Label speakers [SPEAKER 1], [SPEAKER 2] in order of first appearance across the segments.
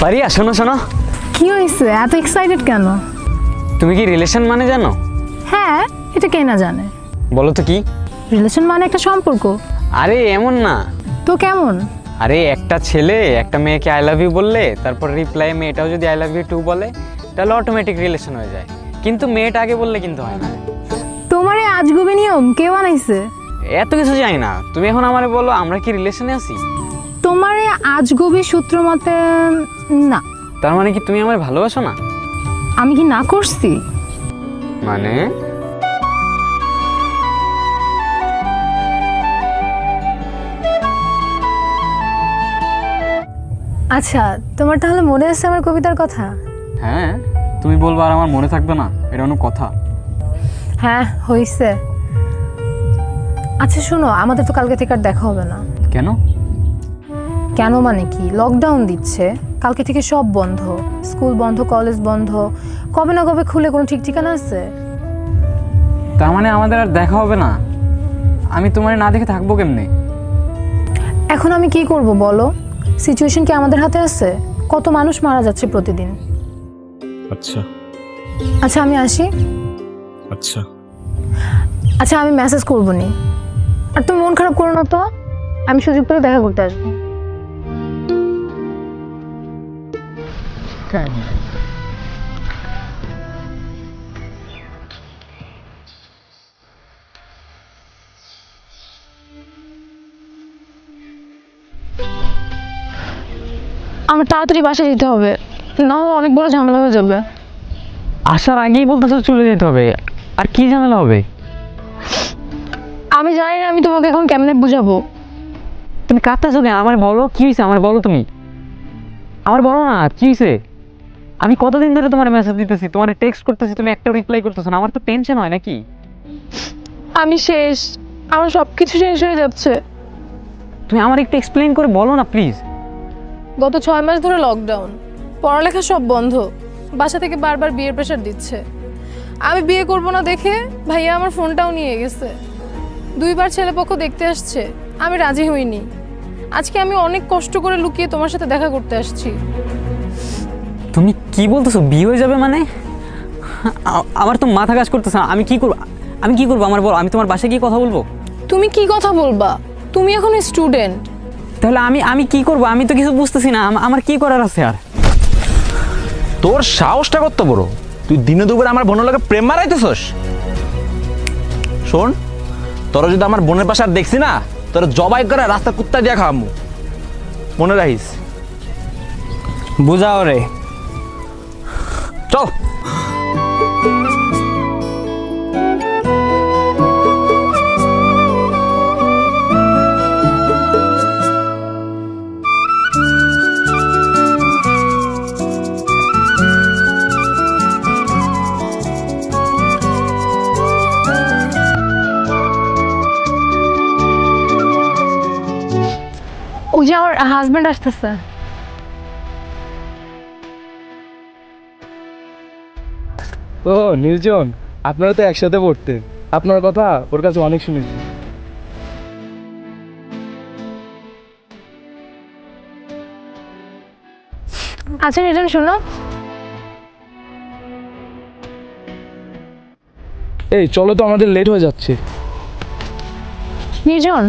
[SPEAKER 1] পারিয়া শোনো শোনো,
[SPEAKER 2] কি হয়েছে? এত এক্সাইটেড কেন?
[SPEAKER 1] তুমি কি রিলেশন মানে জানো?
[SPEAKER 2] হ্যাঁ, এটা কে না জানে।
[SPEAKER 1] বলো তো কি?
[SPEAKER 2] রিলেশন মানে একটা সম্পর্ক।
[SPEAKER 1] আরে এমন না।
[SPEAKER 2] তো কেমন?
[SPEAKER 1] আরে একটা ছেলে একটা মেয়েকে আই লাভ ইউ বললে তারপর রিপ্লাই মেয়েটাও যদি আই লাভ ইউ টু বলে তাহলে অটোমেটিক রিলেশন হয়ে যায়, কিন্তু মেয়েটা আগে বললে কিন্তু হয় না।
[SPEAKER 2] তোমার এই আজগুবি নিয়ম কে বানাইছে?
[SPEAKER 1] এত কিছু জানি না, তুমি এখন আমারে বলো আমরা কি রিলেশনে আছি?
[SPEAKER 2] তোমার এই আজগুবি সূত্র মতে না।
[SPEAKER 1] তার মানে কি তুমি আমার ভালোবাসো না?
[SPEAKER 2] আমি কি না করছি?
[SPEAKER 1] মানে
[SPEAKER 2] আচ্ছা, তোমার তাহলে মনে আছে আমার কবিতার কথা?
[SPEAKER 1] হ্যাঁ, তুমি বলবো আর আমার মনে থাকবে না? এটা কোনো কথা?
[SPEAKER 2] হ্যাঁ হইছে। আচ্ছা শোনো, আমাদের তো কালকে থেকে আর দেখা হবে না।
[SPEAKER 1] কেন?
[SPEAKER 2] কেন মানে কি, লকডাউন দিচ্ছে, কালকে থেকে সব বন্ধ, স্কুল বন্ধ, কলেজ বন্ধ, কবে না কবে খুলে কোনো ঠিক ঠিকানা আছে?
[SPEAKER 1] তার মানে আমাদের আর দেখা হবে না? আমি তোমার না দেখে থাকবো কেমনে?
[SPEAKER 2] এখন আমি কি করব বলো? সিচুয়েশন কি আমাদের হাতে আছে? কত মানুষ মারা যাচ্ছে প্রতিদিন।
[SPEAKER 3] আচ্ছা
[SPEAKER 2] আচ্ছা আমি আসি।
[SPEAKER 3] আচ্ছা
[SPEAKER 2] আচ্ছা আমি মেসেজ করবো নি। আর তুমি মন খারাপ করো না তো, আমি সুযোগ পেলে দেখা করতে আসবো। আমার তাড়াতাড়ি বাসায় যেতে হবে, না হলে অনেক বড় ঝামেলা হয়ে যাবে।
[SPEAKER 1] আসার আগেই বলতেছো চলে যেতে হবে, আর কি ঝামেলা হবে?
[SPEAKER 2] আমি জানি না আমি তোমাকে এখন কেমনে বুঝাবো।
[SPEAKER 1] তুমি কাঁদতেছো কেন? আমার বলো কি হয়েছে, আমার বলো, তুমি আমার বলো না কি হয়েছে। আমি কতদিন ধরে তোমার মেসেজ দিতেছি, তোমার টেক্সট করতেছি, তুমি একটা রিপ্লাই করতেছো না, আমার তো টেনশন হয় নাকি?
[SPEAKER 2] আমি শেষ, আমার সবকিছু শেষ হয়ে যাচ্ছে।
[SPEAKER 1] তুমি আমার একটু এক্সপ্লেইন করে বলো না প্লিজ।
[SPEAKER 2] গত 6 মাস ধরে লকডাউন, পড়ালেখা সব বন্ধ, বাসা থেকে বারবার বিয়ের প্রেশার দিচ্ছে। আমি বিয়ে করব না দেখে ভাইয়া আমার ফোনটাও নিয়ে গেছে। 2বার ছেলেপক্ষ দেখতে আসছে, আমি রাজি হইনি। আজকে আমি অনেক কষ্ট করে লুকিয়ে তোমার সাথে দেখা করতে আসছি।
[SPEAKER 1] তুমি কি বলতেছো বিয়ে হয়ে যাবে মানে? আমার তো মাথা কাজ করতেছে না, আমি কি করব? আমি কি করবো আমার বলো, আমি তোমার বাসায় গিয়ে কথা বলবো?
[SPEAKER 2] তুমি কি কথা বলবা? তুমি এখন স্টুডেন্ট।
[SPEAKER 1] তাহলে আমি কি করব? আমি তো কিছু বুঝতেছি না, আমার কি করার আছে আর?
[SPEAKER 3] তোর সাহসটা কত বড়, তুই দিনে দুপুরে আমার বোনের লগে প্রেম মারাইতেছস? শোন, তোরা যদি আমার বোনের পাশে আর দেখছি না, তোরা জবাই করে রাস্তা কুত্তা দিয়া খাওয়ামু, মনে রাখিস।
[SPEAKER 1] বুঝাও রে।
[SPEAKER 3] চল।
[SPEAKER 2] ওই যে আমার হাজবেন্ড আসতেছে।
[SPEAKER 4] ও নির্জন, আপনারা তো একসাথে পড়তেন, আপনার কথা ওর কাছে অনেক শুনেছি।
[SPEAKER 2] আচ্ছা নির্জন শোনো।
[SPEAKER 4] এই চলো তো, আমাদের লেট হয়ে যাচ্ছে।
[SPEAKER 2] নির্জন,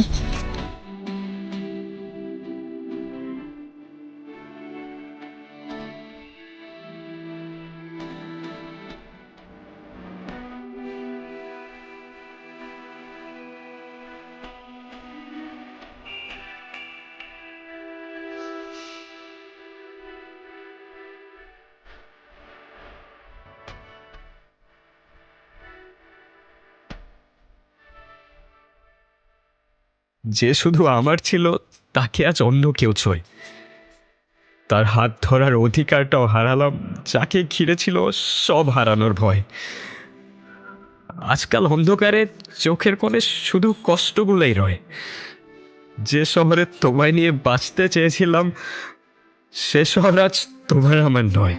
[SPEAKER 5] যে শুধু আমার ছিল তাকে আজ অন্য কেউ ছোঁয়। তার হাত ধরার অধিকারটাও হারালাম, যাকে ঘিরে ছিল সব হারানোর ভয়। আজকাল অন্ধকারে চোখের কোণে শুধু কষ্টগুলোই রয়। যে শহরে তোমায় নিয়ে বাঁচতে চেয়েছিলাম সে শহর আজ তোমার আমার নয়।